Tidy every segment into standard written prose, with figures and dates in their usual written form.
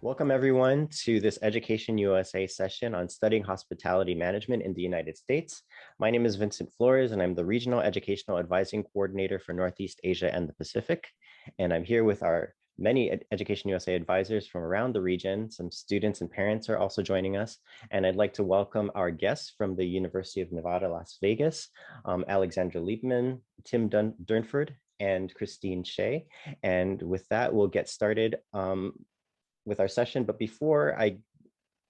Welcome everyone to this Education USA session on studying hospitality management in the United States. My name is Vincent Flores and I'm the Regional Educational Advising Coordinator for Northeast Asia and the Pacific. And I'm here with our many Education USA advisors from around the region. Some students and parents are also joining us. And I'd like to welcome our guests from the University of Nevada, Las Vegas, Alexandra Liepman, Tim Denford, and Christine Shea. And with that, we'll get started with our session. But before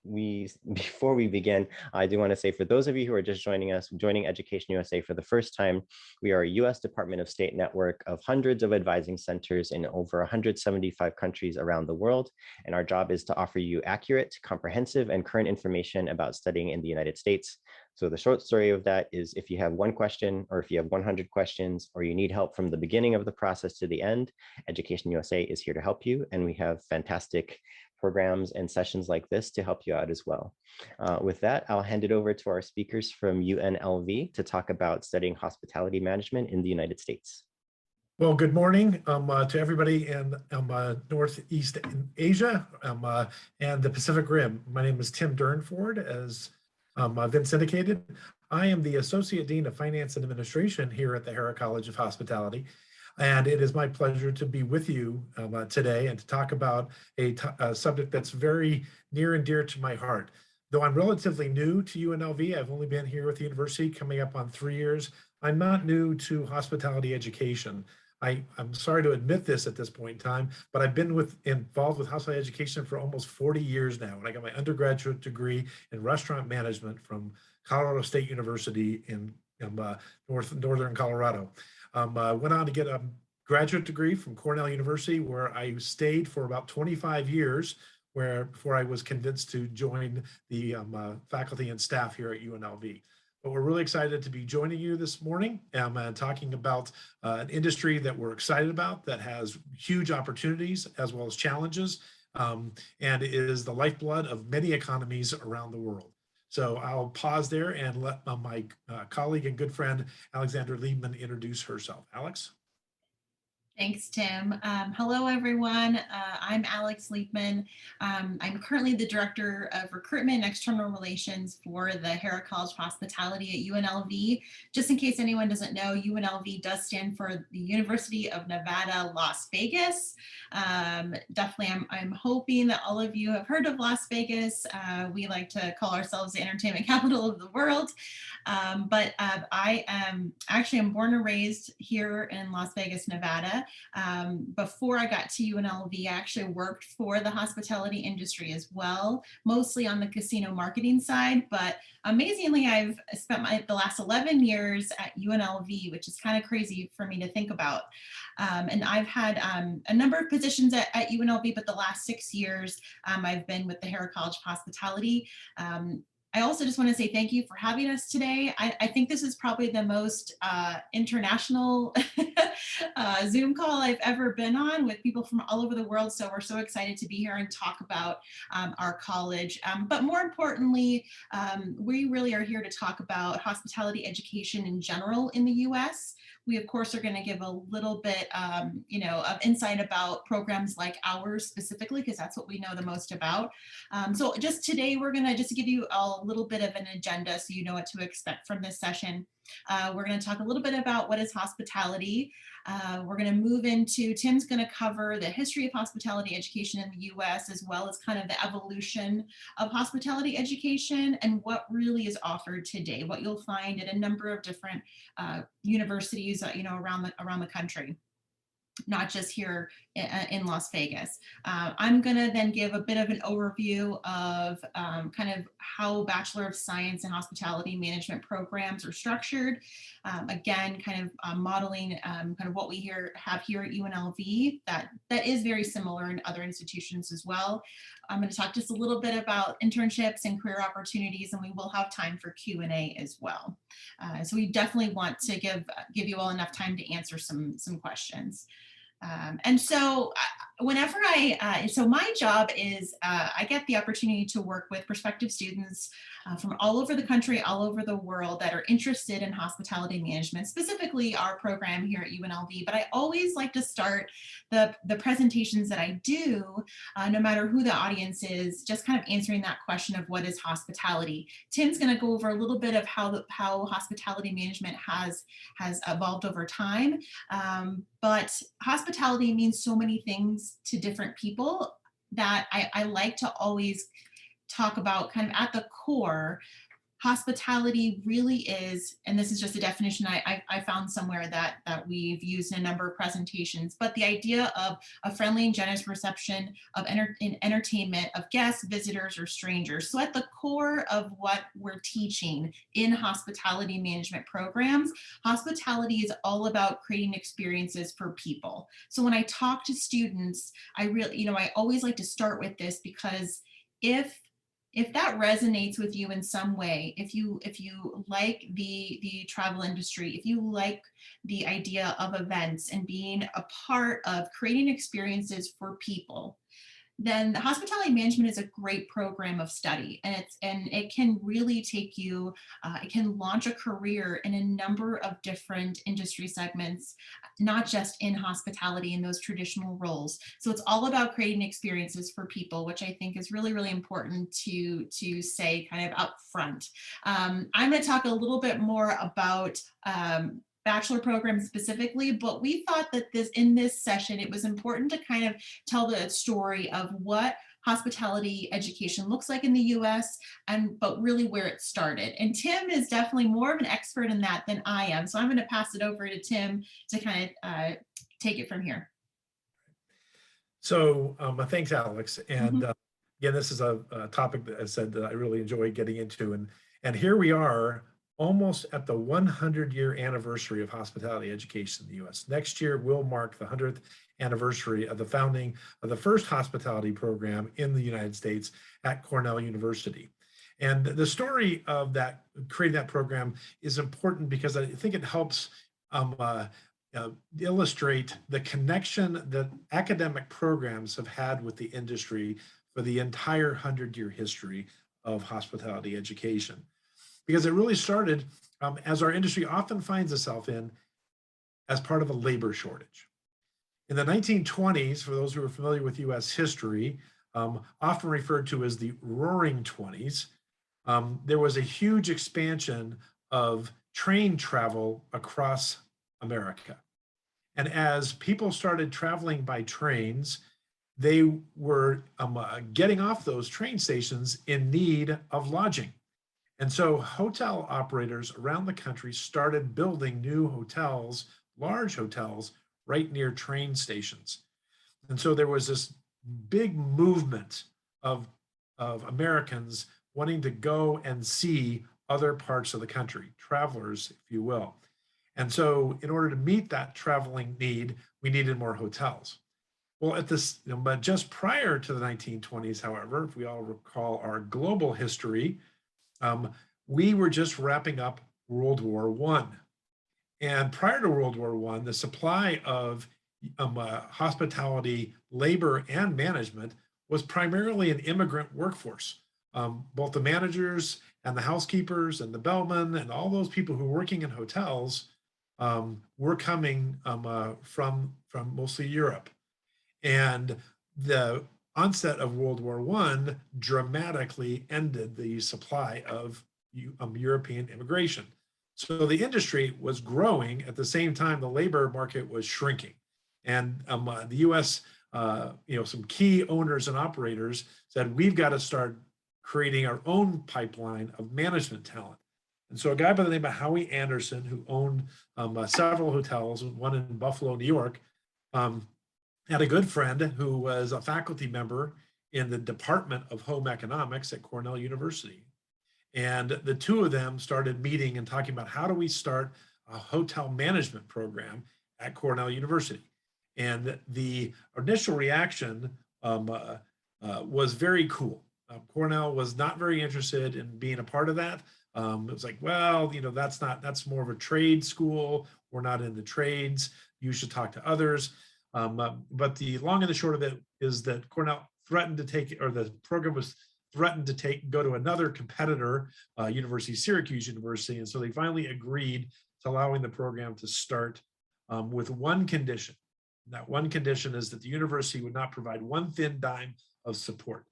we begin, I do want to say for those of you who are just joining us, joining Education USA for the first time, we are a US Department of State network of hundreds of advising centers in over 175 countries around the world. And our job is to offer you accurate, comprehensive, and current information about studying in the United States. So the short story of that is if you have one question, or if you have 100 questions, or you need help from the beginning of the process to the end, Education USA is here to help you. And we have fantastic programs and sessions like this to help you out as well. With that, I'll hand it over to our speakers from UNLV to talk about studying hospitality management in the United States. Well, good morning to everybody in Northeast Asia and the Pacific Rim. My name is Tim Durnford, as Vince indicated. I am the Associate Dean of Finance and Administration here at the Harrah College of Hospitality. And it is my pleasure to be with you today and to talk about a subject that's very near and dear to my heart. Though I'm relatively new to UNLV, I've only been here with the university coming up on 3 years. I'm not new to hospitality education. I'm sorry to admit this at this point in time, but I've been involved with hospitality education for almost 40 years now. And I got my undergraduate degree in restaurant management from Colorado State University in northern Colorado. Went on to get a graduate degree from Cornell University, where I stayed for about 25 years, before I was convinced to join the faculty and staff here at UNLV. But we're really excited to be joining you this morning and talking about an industry that we're excited about, that has huge opportunities as well as challenges, and is the lifeblood of many economies around the world. So I'll pause there and let my colleague and good friend, Alexandra Liepman, introduce herself. Alex? Thanks, Tim. Hello, everyone. I'm Alex Liepman. I'm currently the Director of Recruitment and External Relations for the Harrah College of Hospitality at UNLV. Just in case anyone doesn't know, UNLV does stand for the University of Nevada, Las Vegas. Definitely, I'm hoping that all of you have heard of Las Vegas. We like to call ourselves the entertainment capital of the world. But I am born and raised here in Las Vegas, Nevada. Before I got to UNLV, I actually worked for the hospitality industry as well, mostly on the casino marketing side. But amazingly, I've spent the last 11 years at UNLV, which is kind of crazy for me to think about. And I've had a number of positions at UNLV, but the last 6 years, I've been with the Harrah College of Hospitality. I also just want to say thank you for having us today. I think this is probably the most international Zoom call I've ever been on, with people from all over the world. So we're so excited to be here and talk about our college. But more importantly, we really are here to talk about hospitality education in general in the US. We, of course, are going to give a little bit, of insight about programs like ours specifically, because that's what we know the most about. So just today, we're going to just give you a little bit of an agenda so you know what to expect from this session. We're going to talk a little bit about what is hospitality. We're going to move into, Tim's going to cover the history of hospitality education in the US, as well as kind of the evolution of hospitality education and what really is offered today, what you'll find at a number of different universities, around the country, not just here in Las Vegas. I'm gonna then give a bit of an overview of kind of how Bachelor of Science in Hospitality Management programs are structured. Again, kind of modeling kind of what we have here at UNLV that is very similar in other institutions as well. I'm going to talk just a little bit about internships and career opportunities, and we will have time for Q&A as well. So we definitely want to give you all enough time to answer some questions. And so whenever so my job is, I get the opportunity to work with prospective students from all over the country, all over the world that are interested in hospitality management, specifically our program here at UNLV. But I always like to start the presentations that I do, no matter who the audience is, just kind of answering that question of what is hospitality. Tim's going to go over a little bit of how hospitality management has evolved over time. But hospitality means so many things to different people that I like to always talk about kind of at the core. Hospitality really is, and this is just a definition I found somewhere that we've used in a number of presentations, but the idea of a friendly and generous reception of entertainment of guests, visitors, or strangers. So at the core of what we're teaching in hospitality management programs, hospitality is all about creating experiences for people. So when I talk to students, I always like to start with this, because if that resonates with you in some way, if you like the travel industry, if you like the idea of events and being a part of creating experiences for people, then the hospitality management is a great program of study, and it can really take you, it can launch a career in a number of different industry segments, not just in hospitality in those traditional roles. So it's all about creating experiences for people, which I think is really, really important to say kind of up front. I'm going to talk a little bit more about bachelor program specifically, but we thought that in this session, it was important to kind of tell the story of what hospitality education looks like in the US, but really where it started. And Tim is definitely more of an expert in that than I am. So I'm going to pass it over to Tim to kind of take it from here. So thanks, Alex. And again, this is a topic that I said that I really enjoy getting into. And here we are, almost at the 100-year anniversary of hospitality education in the US. Next year will mark the 100th anniversary of the founding of the first hospitality program in the United States at Cornell University. And the story of that, creating that program, is important because I think it helps illustrate the connection that academic programs have had with the industry for the entire 100-year history of hospitality education. Because it really started, as our industry often finds itself in, as part of a labor shortage. In the 1920s, for those who are familiar with US history, often referred to as the Roaring 20s, there was a huge expansion of train travel across America. And as people started traveling by trains, they were getting off those train stations in need of lodging. And so hotel operators around the country started building new hotels, large hotels, right near train stations. And so there was this big movement of Americans wanting to go and see other parts of the country, travelers, if you will. And so in order to meet that traveling need, we needed more hotels. Well, but just prior to the 1920s, however, if we all recall our global history, we were just wrapping up World War I. And prior to World War I, the supply of hospitality labor and management was primarily an immigrant workforce. Both the managers and the housekeepers and the bellmen and all those people who were working in hotels were coming from mostly Europe. And the onset of World War I dramatically ended the supply of European immigration. So the industry was growing at the same time the labor market was shrinking. And the US, some key owners and operators said, we've got to start creating our own pipeline of management talent. And so a guy by the name of Howie Anderson, who owned several hotels, one in Buffalo, New York, had a good friend who was a faculty member in the Department of Home Economics at Cornell University. And the two of them started meeting and talking about how do we start a hotel management program at Cornell University. And the initial reaction was very cool. Cornell was not very interested in being a part of that. It was like, well, that's more of a trade school. We're not in the trades. You should talk to others. But the long and the short of it is that Cornell threatened to take, or the program was threatened to go to another competitor, Syracuse University. And so they finally agreed to allowing the program to start with one condition. And that one condition is that the university would not provide one thin dime of support.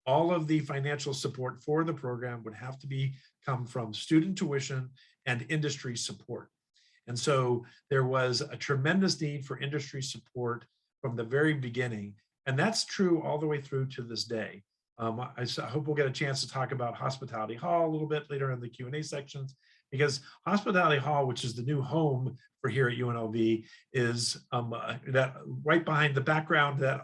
All of the financial support for the program would have to come from student tuition and industry support. And so there was a tremendous need for industry support from the very beginning. And that's true all the way through to this day. I hope we'll get a chance to talk about Hospitality Hall a little bit later in the Q&A sections, because Hospitality Hall, which is the new home for here at UNLV, is that right behind the background that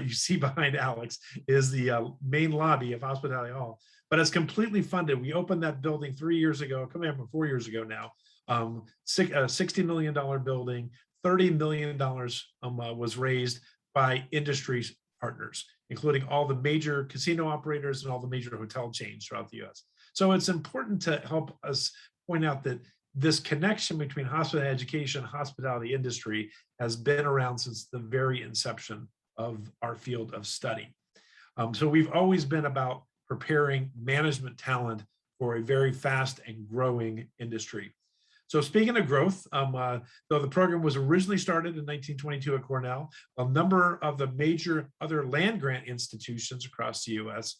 you see behind Alex is the main lobby of Hospitality Hall. But it's completely funded. We opened that building 3 years ago, coming up 4 years ago now. $60 million building, $30 million was raised by industry partners, including all the major casino operators and all the major hotel chains throughout the US. So it's important to help us point out that this connection between hospitality education and hospitality industry has been around since the very inception of our field of study. So we've always been about preparing management talent for a very fast and growing industry. So speaking of growth, though the program was originally started in 1922 at Cornell, a number of the major other land grant institutions across the US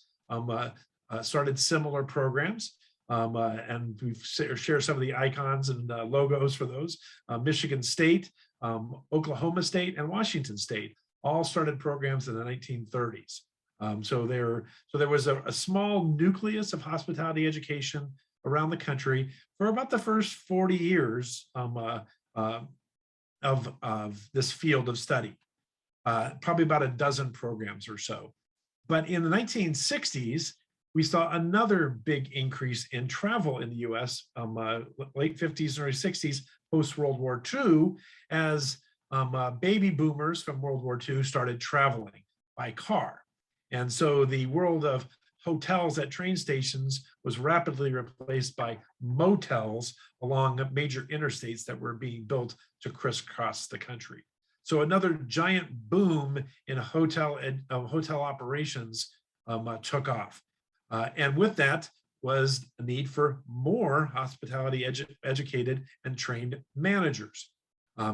started similar programs. And we've shared some of the icons and logos for those. Michigan State, Oklahoma State, and Washington State all started programs in the 1930s. So there was a small nucleus of hospitality education around the country for about the first 40 years of this field of study, probably about a dozen programs or so. But in the 1960s, we saw another big increase in travel in the US, late 50s, early 60s, post-World War II, as baby boomers from World War II started traveling by car. And so the world of hotels at train stations was rapidly replaced by motels along major interstates that were being built to crisscross the country. So another giant boom in hotel operations took off. And with that was a need for more hospitality educated and trained managers,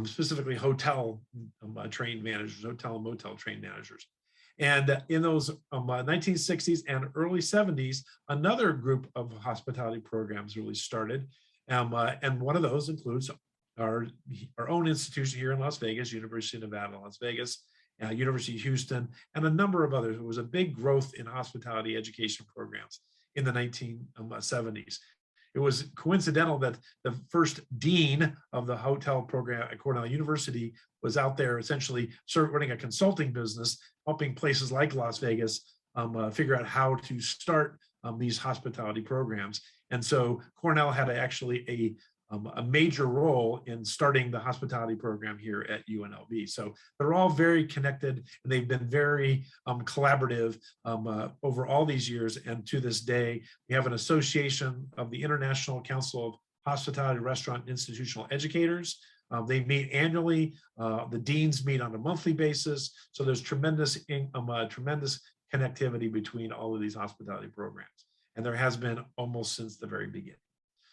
specifically hotel trained managers, hotel and motel trained managers. And in those 1960s and early 70s, another group of hospitality programs really started. And one of those includes our own institution here in Las Vegas, University of Nevada, Las Vegas, University of Houston, and a number of others. It was a big growth in hospitality education programs in the 1970s. It was coincidental that the first dean of the hotel program at Cornell University was out there essentially running a consulting business, helping places like Las Vegas figure out how to start these hospitality programs. And so Cornell had actually a major role in starting the hospitality program here at UNLV. So they're all very connected, and they've been very collaborative over all these years. And to this day, we have an association of the International Council of Hospitality, Restaurant, and Institutional Educators. They meet annually. The deans meet on a monthly basis. So there's tremendous connectivity between all of these hospitality programs. And there has been almost since the very beginning.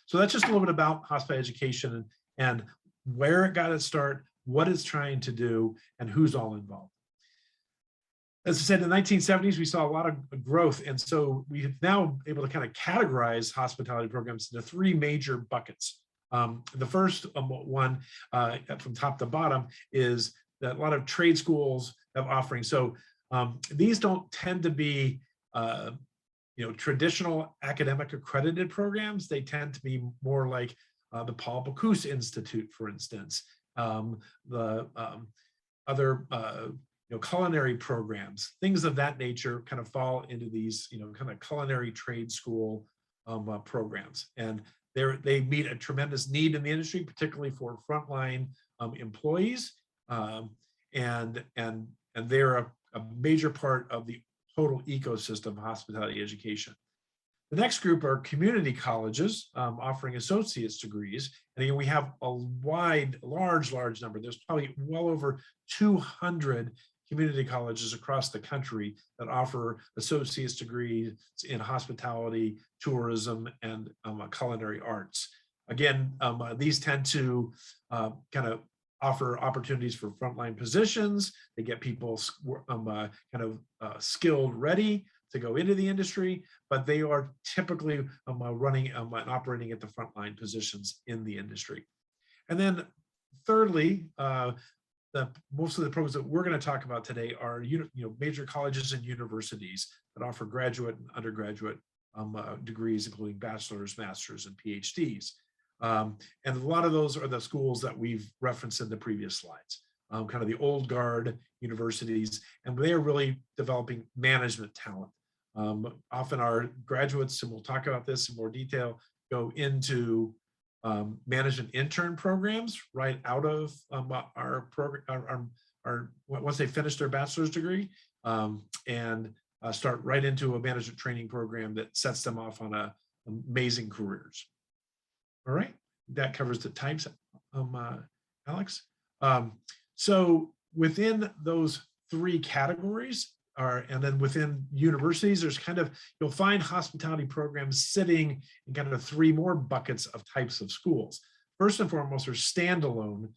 So that's just a little bit about hospitality education and where it got its start, what it's trying to do, and who's all involved. As I said, in the 1970s, we saw a lot of growth. And so we have now able to kind of categorize hospitality programs into three major buckets. The first one from top to bottom is that a lot of trade schools have offerings. So these don't tend to be traditional academic accredited programs. They tend to be more like the Paul Bocuse Institute, for instance, the other culinary programs, things of that nature kind of fall into these kind of culinary trade school programs. And they meet a tremendous need in the industry, particularly for frontline employees, and they're a major part of the total ecosystem of hospitality education. The next group are community colleges offering associate's degrees. And again, we have a large number. There's probably well over 200 community colleges across the country that offer associate's degrees in hospitality, tourism, and culinary arts. Again, these tend to kind of offer opportunities for frontline positions. They get people skilled, ready to go into the industry, but they are typically running and operating at the frontline positions in the industry. And then thirdly, most of the programs that we're going to talk about today are major colleges and universities that offer graduate and undergraduate degrees, including bachelor's, master's, and PhDs. And a lot of those are the schools that we've referenced in the previous slides, kind of the old guard universities, and they are really developing management talent. Often our graduates, and we'll talk about this in more detail, go into management intern programs right out of our program, once they finish their bachelor's degree, and start right into a management training program that sets them off on amazing careers. All right, that covers the types, Alex. So within those three categories, and then within universities, there's you'll find hospitality programs sitting in kind of three more buckets of types of schools. First and foremost, are standalone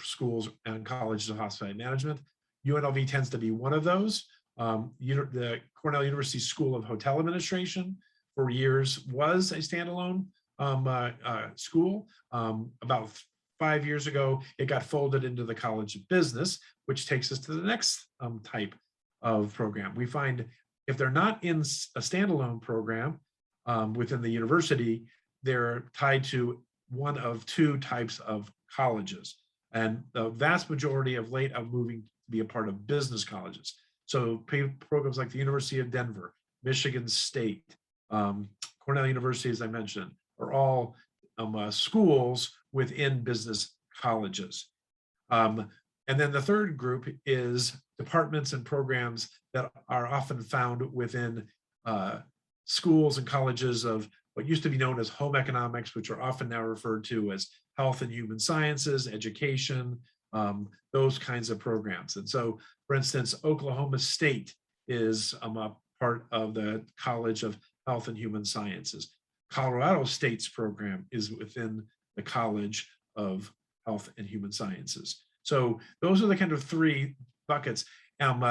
schools and colleges of hospitality management. UNLV tends to be one of those. The Cornell University School of Hotel Administration for years was a standalone school. About 5 years ago, it got folded into the College of Business, which takes us to the next type of program. We find if they're not in a standalone program within the university, they're tied to one of two types of colleges. And the vast majority of late are moving to be a part of business colleges. So programs like the University of Denver, Michigan State, Cornell University, as I mentioned, are all schools within business colleges. And then the third group is departments and programs that are often found within schools and colleges of what used to be known as home economics, which are often now referred to as health and human sciences, education, those kinds of programs. And so, for instance, Oklahoma State is a part of the College of Health and Human Sciences. Colorado State's program is within the College of Health and Human Sciences. So those are the kind of three buckets. And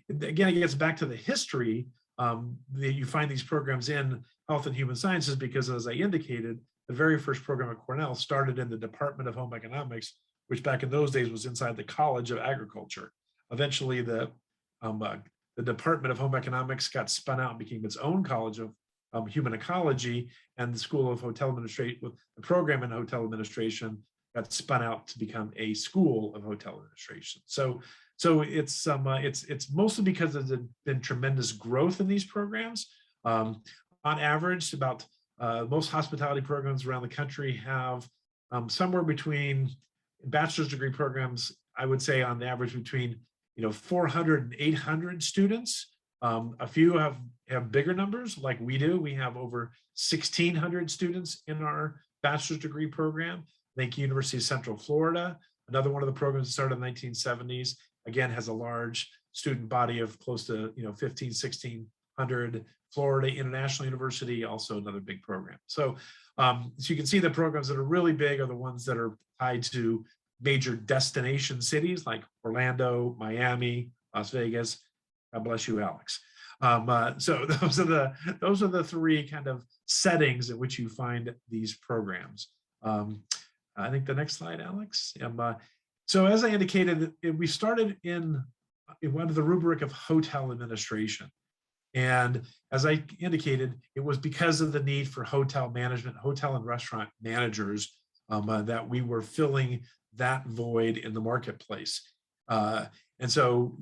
again, it gets back to the history that you find these programs in health and human sciences, because as I indicated, the very first program at Cornell started in the Department of Home Economics, which back in those days was inside the College of Agriculture. Eventually, the Department of Home Economics got spun out and became its own College of Human Ecology, and the School of Hotel Administration, with the program in hotel administration, got spun out to become a School of Hotel Administration. So it's mostly because there's been tremendous growth in these programs. On average, about most hospitality programs around the country have somewhere between bachelor's degree programs, I would say on average between 400 and 800 students. A few have bigger numbers like we do. We have over 1,600 students in our bachelor's degree program. I think University of Central Florida, another one of the programs that started in the 1970s, again, has a large student body of close to 15, 1,600. Florida International University, also another big program. So you can see the programs that are really big are the ones that are tied to major destination cities like Orlando, Miami, Las Vegas. God bless you, Alex. So those are the three kind of settings in which you find these programs. I think the next slide, Alex. So as I indicated, we started in one of the rubric of hotel administration. And as I indicated, it was because of the need for hotel management, hotel and restaurant managers, that we were filling that void in the marketplace. And so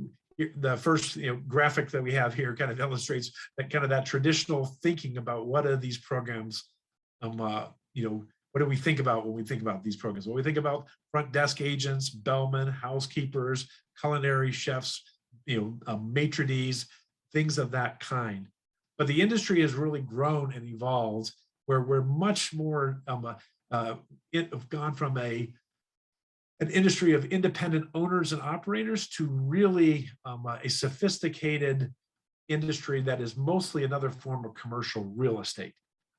the first graphic that we have here kind of illustrates that traditional thinking about what are these programs, what do we think about when we think about these programs? Well, we think about front desk agents, bellmen, housekeepers, culinary chefs, maitre d's, things of that kind. But the industry has really grown and evolved where we're much more, have gone from an industry of independent owners and operators to really a sophisticated industry that is mostly another form of commercial real estate.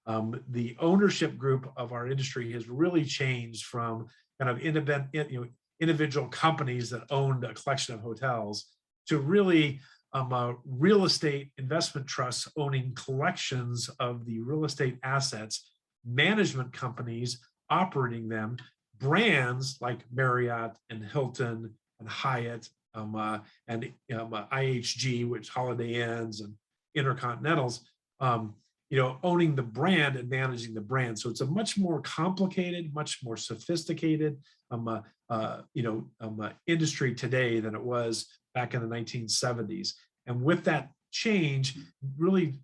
The ownership group of our industry has really changed from kind of independent, individual companies that owned a collection of hotels to really real estate investment trusts owning collections of the real estate assets, management companies operating them, brands like Marriott and Hilton and Hyatt and IHG, which Holiday Inns and Intercontinentals, owning the brand and managing the brand. So it's a much more complicated, much more sophisticated, industry today than it was back in the 1970s. And with that change, really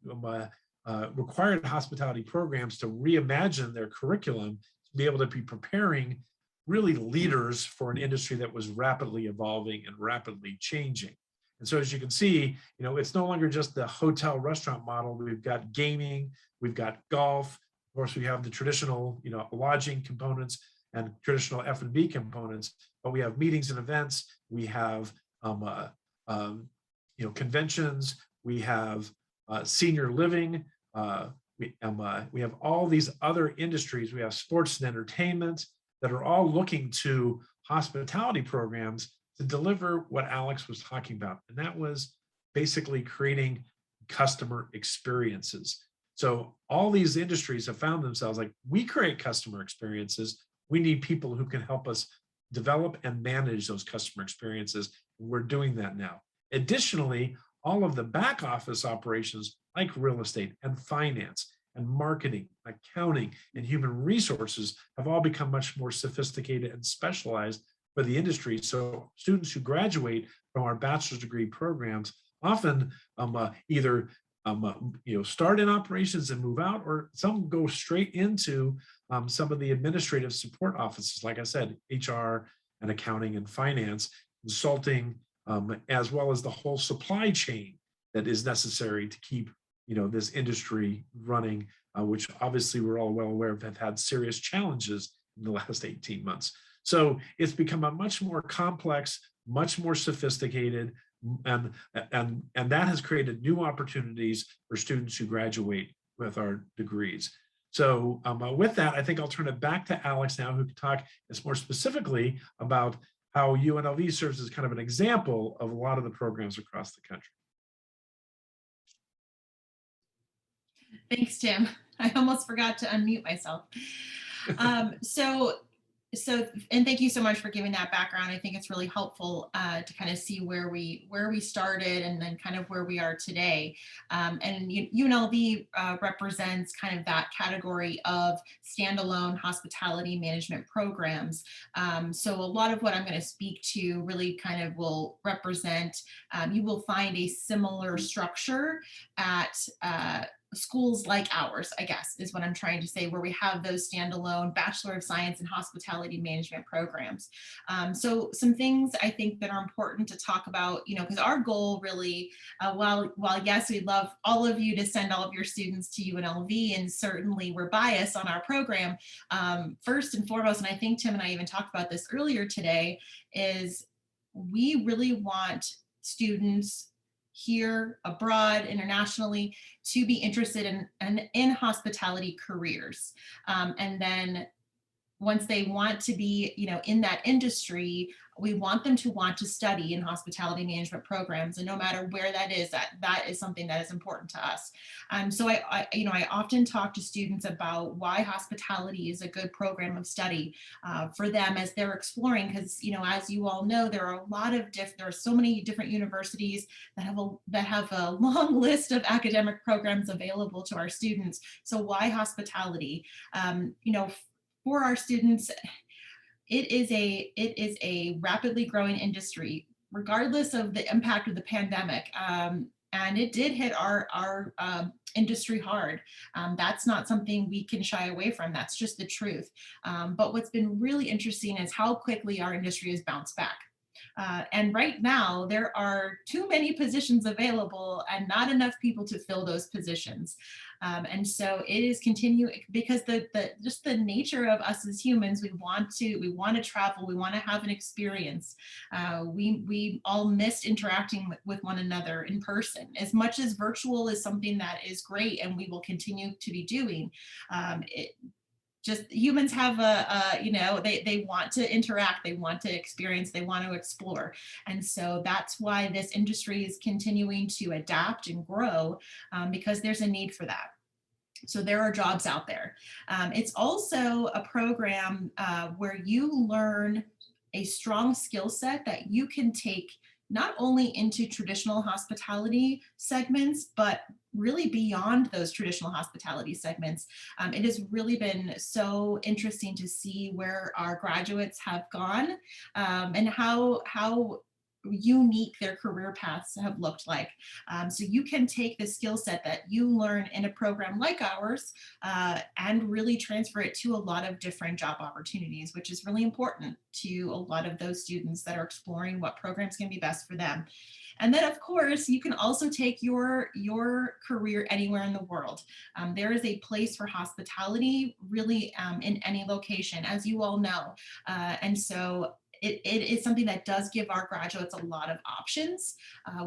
required hospitality programs to reimagine their curriculum to be able to be preparing really leaders for an industry that was rapidly evolving and rapidly changing. And so as you can see, it's no longer just the hotel restaurant model. We've got gaming, we've got golf, of course we have the traditional, lodging components and traditional F&B components, but we have meetings and events, we have conventions, we have senior living, we have all these other industries, we have sports and entertainment that are all looking to hospitality programs to deliver what Alex was talking about. And that was basically creating customer experiences. So all these industries have found themselves like, we create customer experiences. We need people who can help us develop and manage those customer experiences. We're doing that now. Additionally, all of the back office operations like real estate and finance and marketing, accounting, and human resources have all become much more sophisticated and specialized for the industry. So students who graduate from our bachelor's degree programs often either start in operations and move out, or some go straight into some of the administrative support offices, like I said, HR and accounting and finance, consulting, as well as the whole supply chain that is necessary to keep this industry running, which obviously we're all well aware of have had serious challenges in the last 18 months. So it's become a much more complex, much more sophisticated, and that has created new opportunities for students who graduate with our degrees. So with that, I think I'll turn it back to Alex now, who can talk more specifically about how UNLV serves as kind of an example of a lot of the programs across the country. Thanks, Tim. I almost forgot to unmute myself. And thank you so much for giving that background. I think it's really helpful to kind of see where we started and then kind of where we are today. And UNLV represents kind of that category of standalone hospitality management programs. So a lot of what I'm going to speak to really kind of will represent, you will find a similar structure at schools like ours, I guess, is what I'm trying to say, where we have those standalone Bachelor of Science in Hospitality Management programs. So some things I think that are important to talk about, because our goal really, while yes, we'd love all of you to send all of your students to UNLV, and certainly we're biased on our program, first and foremost, and I think Tim and I even talked about this earlier today, is we really want students here, abroad, internationally, to be interested in hospitality careers. And then once they want to be, in that industry, we want them to want to study in hospitality management programs. And no matter where that is something that is important to us. So I often talk to students about why hospitality is a good program of study for them as they're exploring, because, as you all know, there are there are so many different universities that have a long list of academic programs available to our students. So why hospitality? For our students, it is a rapidly growing industry, regardless of the impact of the pandemic. And it did hit our industry hard. That's not something we can shy away from. That's just the truth. But what's been really interesting is how quickly our industry has bounced back. And right now, there are too many positions available and not enough people to fill those positions. And so it is continuing, because just the nature of us as humans, we want to travel, we want to have an experience. We all missed interacting with one another in person. As much as virtual is something that is great and we will continue to be doing, just humans have they want to interact, they want to experience, they want to explore. And so that's why this industry is continuing to adapt and grow, because there's a need for that. So there are jobs out there. It's also a program where you learn a strong skill set that you can take not only into traditional hospitality segments, but really beyond those traditional hospitality segments. It has really been so interesting to see where our graduates have gone, and how unique their career paths have looked like. So you can take the skill set that you learn in a program like ours, and really transfer it to a lot of different job opportunities, which is really important to a lot of those students that are exploring what programs can be best for them. And then, of course, you can also take your career anywhere in the world. There is a place for hospitality really in any location, as you all know. And so it is something that does give our graduates a lot of options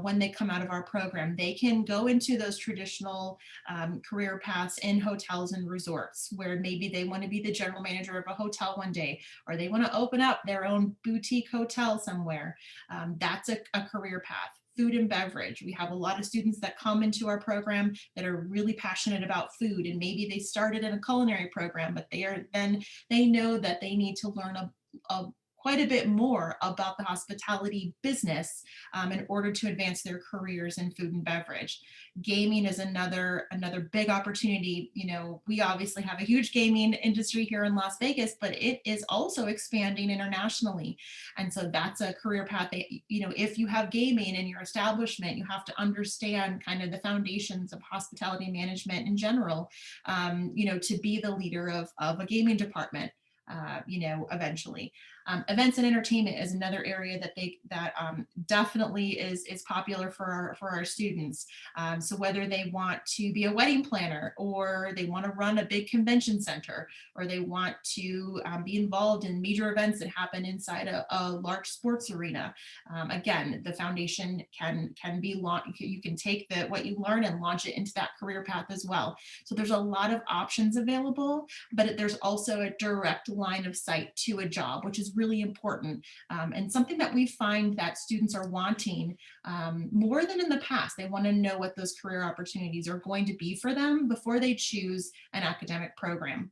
when they come out of our program. They can go into those traditional career paths in hotels and resorts, where maybe they want to be the general manager of a hotel one day, or they want to open up their own boutique hotel somewhere. That's a career path. Food and beverage. We have a lot of students that come into our program that are really passionate about food, and maybe they started in a culinary program, but they know that they need to learn quite a bit more about the hospitality business in order to advance their careers in food and beverage. Gaming is another big opportunity. You know, we obviously have a huge gaming industry here in Las Vegas, but it is also expanding internationally. And so that's a career path that, you know, if you have gaming in your establishment, you have to understand kind of the foundations of hospitality management in general, you know, to be the leader of a gaming department. You know, eventually. Events and entertainment is another area that definitely is popular for our students. So whether they want to be a wedding planner, or they want to run a big convention center, or they want to be involved in major events that happen inside a large sports arena, again, the foundation can be launched. You can take what you learn and launch it into that career path as well. So there's a lot of options available, but there's also a direct line of sight to a job, which is really important, and something that we find that students are wanting more than in the past. They want to know what those career opportunities are going to be for them before they choose an academic program.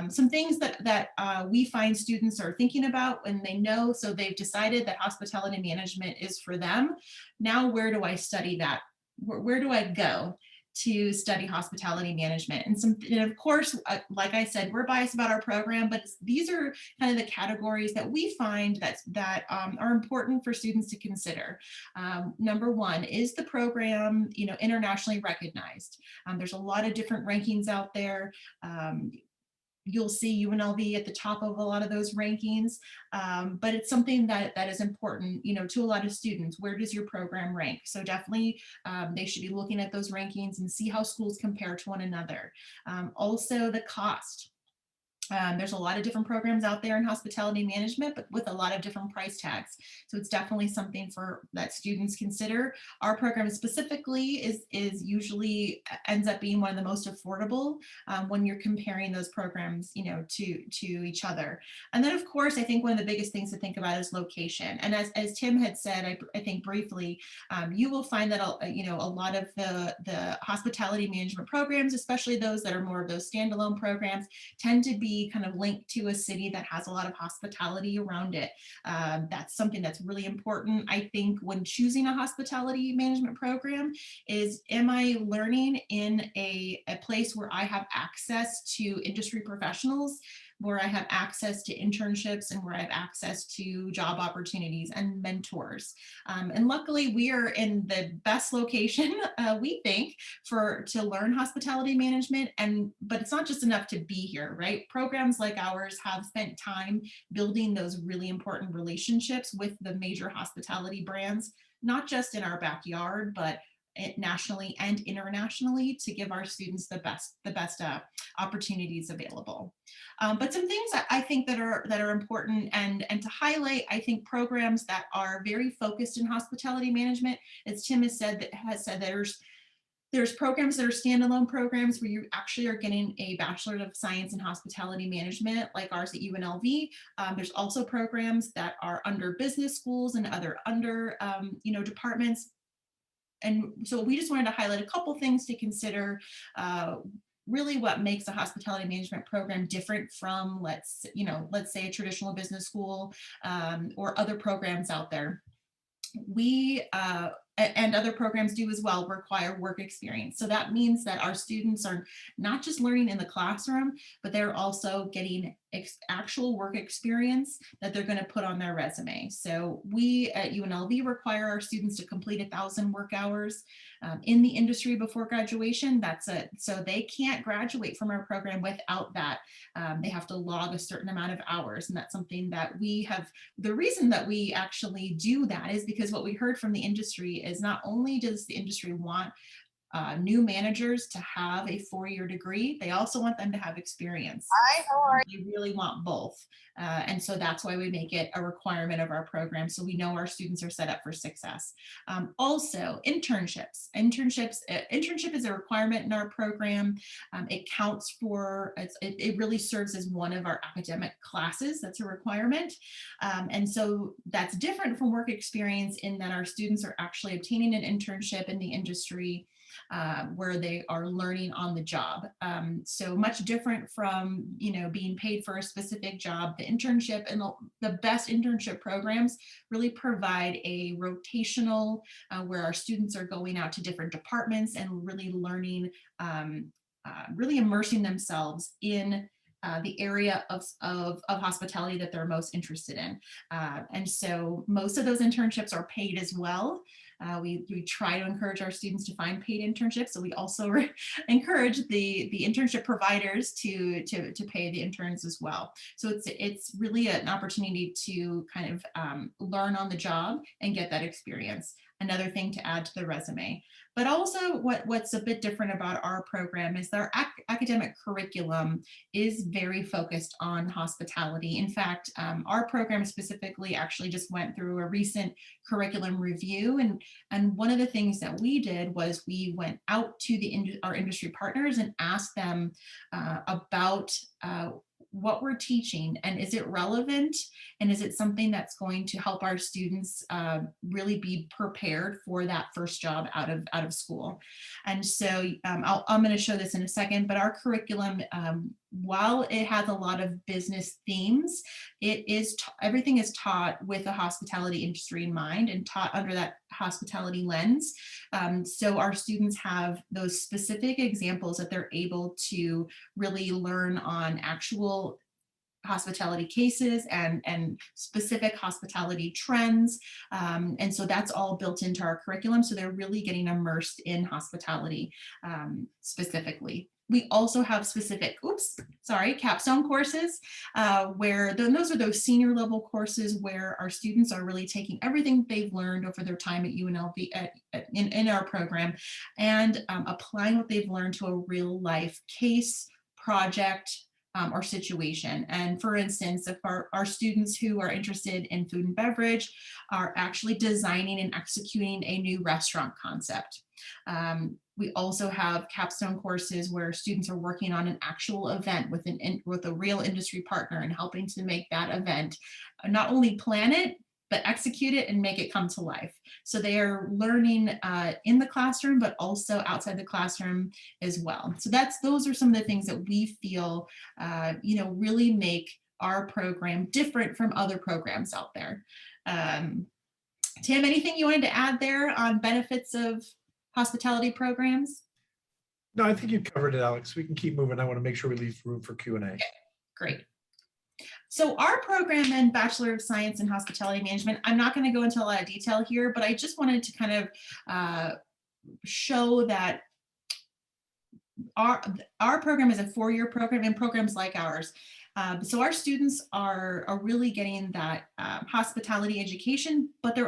Some things that we find students are thinking about when they know, so they've decided that hospitality management is for them. Now, where do I study that? Where do I go to study hospitality management? And of course, like I said, we're biased about our program, but these are kind of the categories that we find that are important for students to consider. Number one, is the program, you know, internationally recognized? There's a lot of different rankings out there. You'll see UNLV at the top of a lot of those rankings, but it's something that is important, you know, to a lot of students. Where does your program rank? So definitely they should be looking at those rankings and see how schools compare to one another. Also the cost. There's a lot of different programs out there in hospitality management, but with a lot of different price tags. So it's definitely something that students consider. Our program specifically is usually ends up being one of the most affordable when you're comparing those programs, you know, to each other. And then, of course, I think one of the biggest things to think about is location. And as Tim had said, I think briefly, you will find that you know, a lot of the hospitality management programs, especially those that are more of those standalone programs, tend to be kind of linked to a city that has a lot of hospitality around it. That's something that's really important, I think, when choosing a hospitality management program is, am I learning in a place where I have access to industry professionals where I have access to internships and where I have access to job opportunities and mentors. And luckily we are in the best location, we think, to learn hospitality management. But it's not just enough to be here, right? Programs like ours have spent time building those really important relationships with the major hospitality brands, not just in our backyard, but nationally and internationally, to give our students the best opportunities available. But some things that I think that are important and to highlight, I think programs that are very focused in hospitality management, as Tim has said, there's programs that are standalone programs where you actually are getting a Bachelor of Science in Hospitality Management, like ours at UNLV. There's also programs that are under business schools and other under departments. And so we just wanted to highlight a couple things to consider, really what makes a hospitality management program different from, let's say a traditional business school or other programs out there. We and other programs do as well require work experience. So that means that our students are not just learning in the classroom, but they're also getting actual work experience that they're going to put on their resume. So we at UNLV require our students to complete 1,000 work hours in the industry before graduation. That's it. So they can't graduate from our program without that. They have to log a certain amount of hours, and that's something that we have. The reason that we actually do that is because what we heard from the industry is not only does the industry want new managers to have a 4-year degree, they also want them to have experience. Hi, how are you? They really want both. And so that's why we make it a requirement of our program, so we know our students are set up for success. Also, internships. Internship is a requirement in our program. It counts for, it really serves as one of our academic classes. That's a requirement. And so that's different from work experience in that our students are actually obtaining an internship in the industry where they are learning on the job. So much different from, being paid for a specific job. The internship and the best internship programs really provide a rotational where our students are going out to different departments and really learning, really immersing themselves in the area of hospitality that they're most interested in. And so most of those internships are paid as well. We try to encourage our students to find paid internships. So we also encourage the internship providers to pay the interns as well. So it's really an opportunity to kind of learn on the job and get that experience. Another thing to add to the resume. But also what's a bit different about our program is that our academic curriculum is very focused on hospitality. In fact, our program specifically actually just went through a recent curriculum review. And one of the things that we did was we went out to our industry partners and asked them about what we're teaching, and is it relevant, and is it something that's going to help our students really be prepared for that first job out of school. And so I'm going to show this in a second, but our curriculum, while it has a lot of business themes, everything is taught with the hospitality industry in mind and taught under that hospitality lens. So our students have those specific examples that they're able to really learn on actual hospitality cases and specific hospitality trends. And so that's all built into our curriculum. So they're really getting immersed in hospitality specifically. We also have specific, capstone courses where those are those senior level courses where our students are really taking everything they've learned over their time at UNLV in our program and applying what they've learned to a real life case, project, or situation. And for instance, if our students who are interested in food and beverage are actually designing and executing a new restaurant concept. We also have capstone courses where students are working on an actual event with a real industry partner and helping to make that event, not only plan it, but execute it and make it come to life. So they are learning in the classroom, but also outside the classroom as well. So those are some of the things that we feel, really make our program different from other programs out there. Tim, anything you wanted to add there on benefits of hospitality programs? No, I think you covered it, Alex. We can keep moving. I want to make sure we leave room for Q&A. Okay, great. So our program in Bachelor of Science in Hospitality Management, I'm not going to go into a lot of detail here, but I just wanted to kind of show that our program is a 4-year program, and programs like ours. So our students are really getting that hospitality education, but they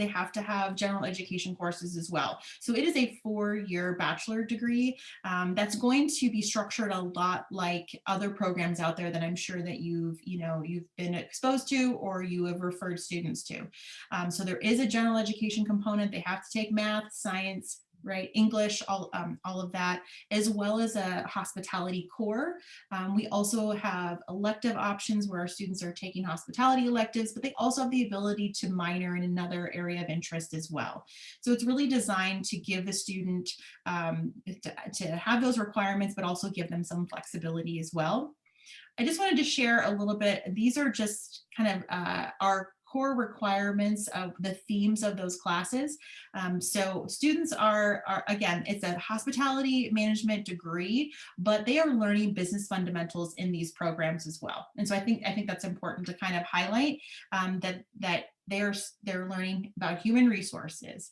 have to have general education courses as well. So it is a 4-year bachelor degree that's going to be structured a lot like other programs out there that I'm sure that you've been exposed to or you have referred students to. So there is a general education component. They have to take math, science, right, English, all of that, as well as a hospitality core. We also have elective options where our students are taking hospitality electives, but they also have the ability to minor in another area of interest as well. So it's really designed to give the student to have those requirements, but also give them some flexibility as well. I just wanted to share a little bit. These are just kind of our core requirements of the themes of those classes. So students are again, it's a hospitality management degree, but they are learning business fundamentals in these programs as well. And so I think that's important to kind of highlight that they're learning about human resources,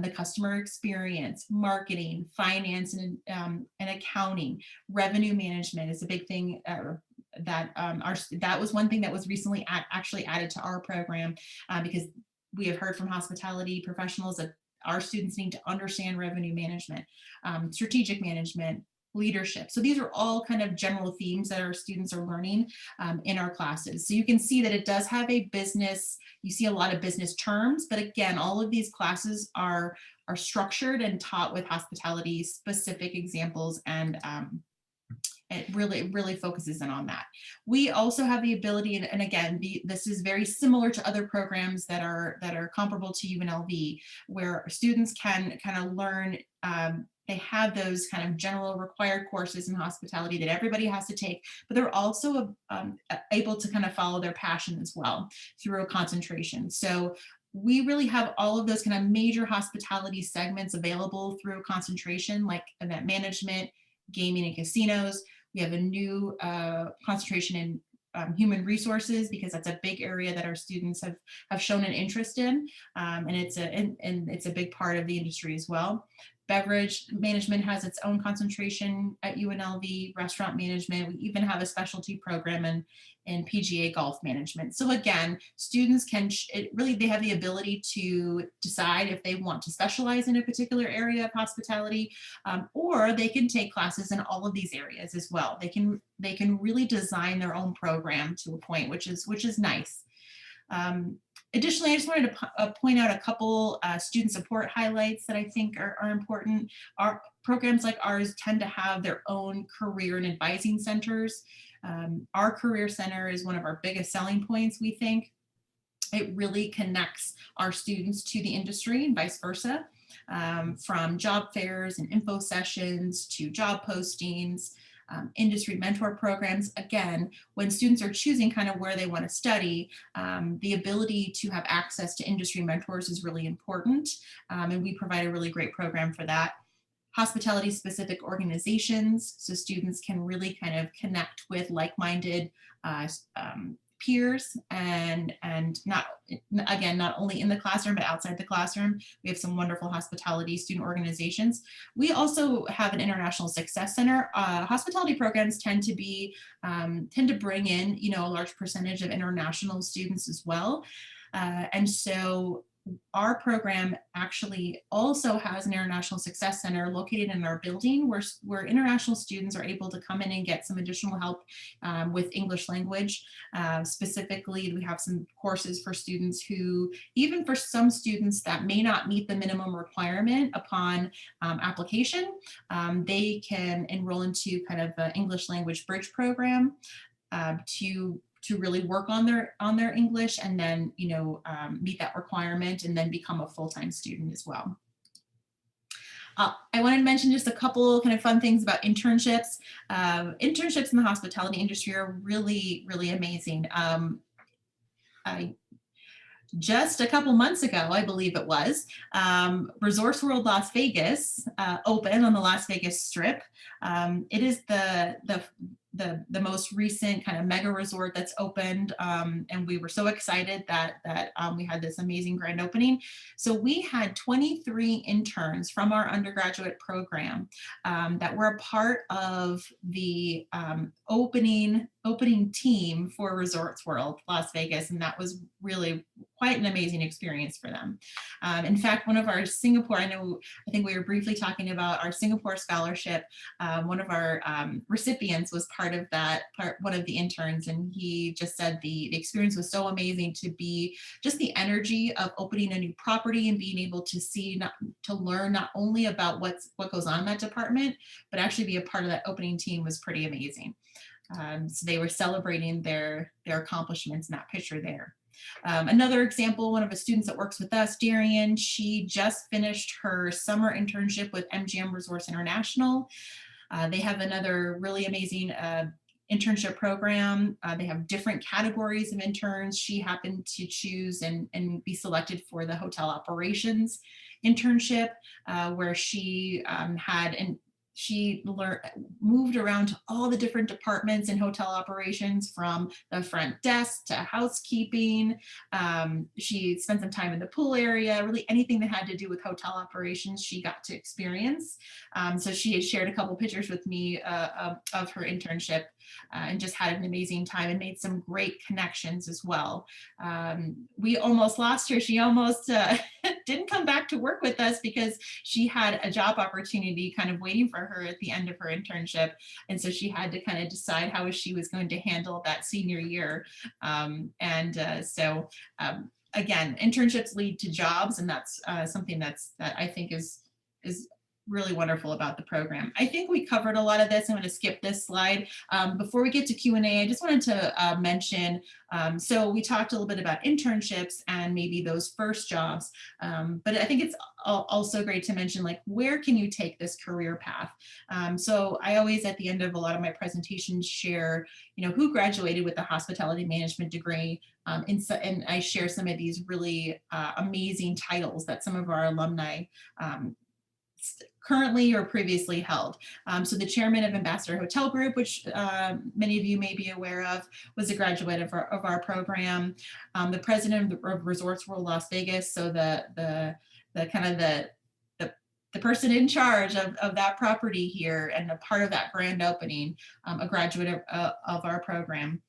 the customer experience, marketing, finance, and accounting. Revenue management is a big thing. That was one thing that was recently actually added to our program because we have heard from hospitality professionals that our students need to understand revenue management, strategic management, leadership. So these are all kind of general themes that our students are learning in our classes. So you can see that it does have a business, you see a lot of business terms, but again, all of these classes are structured and taught with hospitality specific examples, and it really focuses in on that. We also have the ability, and again, this is very similar to other programs that are comparable to UNLV, where students can kind of learn. They have those kind of general required courses in hospitality that everybody has to take, but they're also able to kind of follow their passion as well through a concentration. So we really have all of those kind of major hospitality segments available through a concentration, like event management, gaming and casinos. We have a new concentration in human resources, because that's a big area that our students have shown an interest in, and it's a big part of the industry as well. Beverage management has its own concentration at UNLV, restaurant management. We even have a specialty program in PGA golf management. So again, students they have the ability to decide if they want to specialize in a particular area of hospitality, or they can take classes in all of these areas as well. They can really design their own program to a point, which is nice. Additionally, I just wanted to point out a couple student support highlights that I think are important. Our programs like ours tend to have their own career and advising centers. Our career center is one of our biggest selling points, we think. It really connects our students to the industry and vice versa, from job fairs and info sessions to job postings, industry mentor programs. Again, when students are choosing kind of where they want to study, the ability to have access to industry mentors is really important, and we provide a really great program for that. Hospitality specific organizations, so students can really kind of connect with like-minded peers, and not only in the classroom, but outside the classroom. We have some wonderful hospitality student organizations. We also have an international success center. Hospitality programs tend to bring in, a large percentage of international students as well. And so our program actually also has an International Success Center located in our building, where international students are able to come in and get some additional help with English language. Specifically, we have some courses for students who, even for some students that may not meet the minimum requirement upon application, they can enroll into kind of an English language bridge program to really work on their English, and then meet that requirement and then become a full-time student as well. I wanted to mention just a couple kind of fun things about internships. Internships in the hospitality industry are really, really amazing. Just a couple months ago, I believe it was, Resorts World Las Vegas opened on the Las Vegas Strip. It is the most recent kind of mega resort that's opened, and we were so excited that we had this amazing grand opening. So we had 23 interns from our undergraduate program that were a part of the opening team for Resorts World Las Vegas, and that was really quite an amazing experience for them. In fact, one of our Singapore, I think we were briefly talking about our Singapore scholarship. One of our recipients was one of the interns, and he just said the experience was so amazing to be just the energy of opening a new property and being able to to learn not only about what goes on in that department, but actually be a part of that opening team was pretty amazing. So they were celebrating their accomplishments in that picture there. Another example, one of the students that works with us, Darian, she just finished her summer internship with MGM Resorts International. They have another really amazing internship program. They have different categories of interns. She happened to choose and be selected for the hotel operations internship, where she moved around to all the different departments in hotel operations, from the front desk to housekeeping. She spent some time in the pool area, really anything that had to do with hotel operations she got to experience. So she had shared a couple pictures with me of her internship, and just had an amazing time and made some great connections as well. We almost lost her. She almost didn't come back to work with us because she had a job opportunity kind of waiting for her at the end of her internship. And so she had to kind of decide how she was going to handle that senior year. Again, internships lead to jobs, and that's something that I think is really wonderful about the program. I think we covered a lot of this. I'm going to skip this slide. Before we get to Q&A, I just wanted to mention, so we talked a little bit about internships and maybe those first jobs, but I think it's also great to mention, like, where can you take this career path? So I always, at the end of a lot of my presentations, share, who graduated with a hospitality management degree, and I share some of these really amazing titles that some of our alumni currently or previously held. So the chairman of Ambassador Hotel Group, which many of you may be aware of, was a graduate of our program. The president of Resorts World Las Vegas, so the person in charge of that property here and a part of that grand opening, a graduate of our program.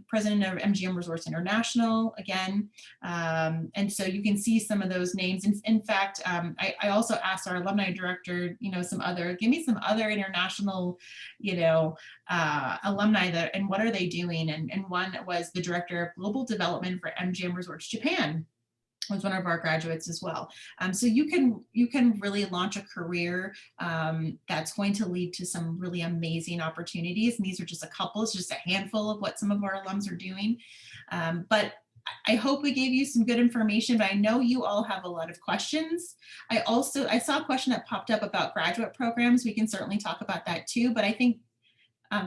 President of MGM Resorts International, again. And so you can see some of those names. In fact, I also asked our alumni director, give me some other international, alumni and what are they doing? And one was the director of global development for MGM Resorts Japan, was one of our graduates as well. So you can really launch a career that's going to lead to some really amazing opportunities. And these are just a couple, it's just a handful of what some of our alums are doing. But I hope we gave you some good information, but I know you all have a lot of questions. I saw a question that popped up about graduate programs. We can certainly talk about that too, but I think,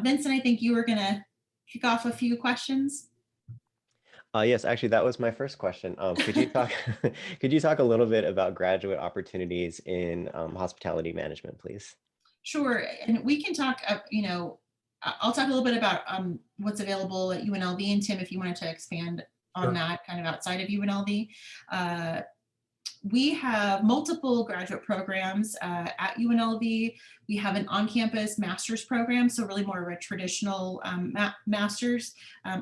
Vincent, I think you were gonna kick off a few questions. Yes, actually, that was my first question. Could you talk could you talk a little bit about graduate opportunities in hospitality management, please? Sure, and we can talk, I'll talk a little bit about what's available at UNLV, and Tim, if you wanted to expand on that kind of outside of UNLV. We have multiple graduate programs at UNLV. We have an on-campus master's program, so really more of a traditional master's,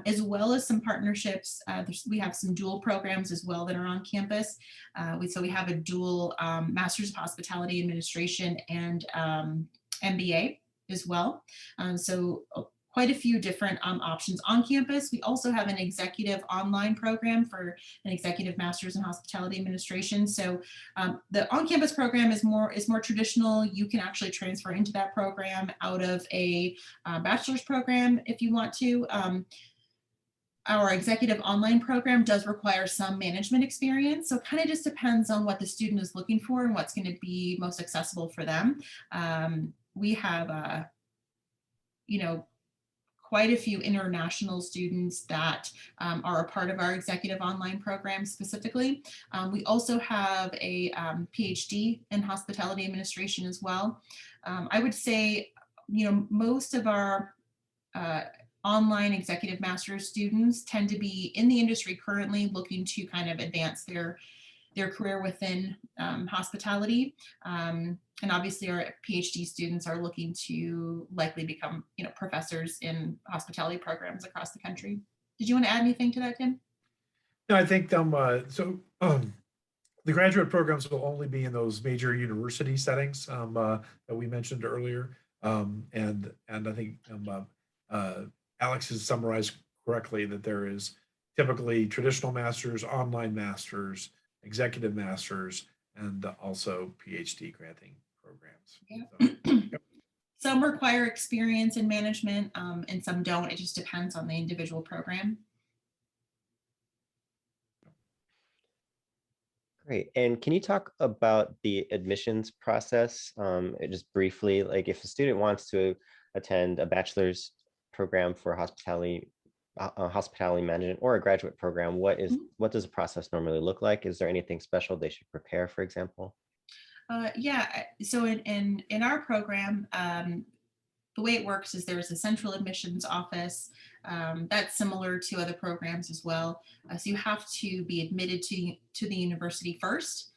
as well as some partnerships. We have some dual programs as well that are on campus. So we have a dual master's of hospitality administration and MBA as well. So quite a few different options on campus. We also have an executive online program for an executive master's in hospitality administration. So the on-campus program is more traditional. You can actually transfer into that program out of a bachelor's program if you want to. Our executive online program does require some management experience. So it kind of just depends on what the student is looking for and what's going to be most accessible for them. We have, quite a few international students that are a part of our executive online program specifically. We also have a PhD in hospitality administration as well. I would say, most of our online executive master's students tend to be in the industry currently, looking to kind of advance their career within hospitality. And obviously our PhD students are looking to likely become, professors in hospitality programs across the country. Did you want to add anything to that, Tim? No, I think the graduate programs will only be in those major university settings that we mentioned earlier. And I think Alex has summarized correctly that there is typically traditional masters, online masters, executive masters, and also PhD granting programs. Yeah. So, some require experience in management and some don't. It just depends on the individual program. Great. And can you talk about the admissions process? Just briefly, like if a student wants to attend a bachelor's program for hospitality management or a graduate program, what does the process normally look like? Is there anything special they should prepare, for example? Yeah, so in our program, the way it works is there's a central admissions office that's similar to other programs as well. So you have to be admitted to the university first.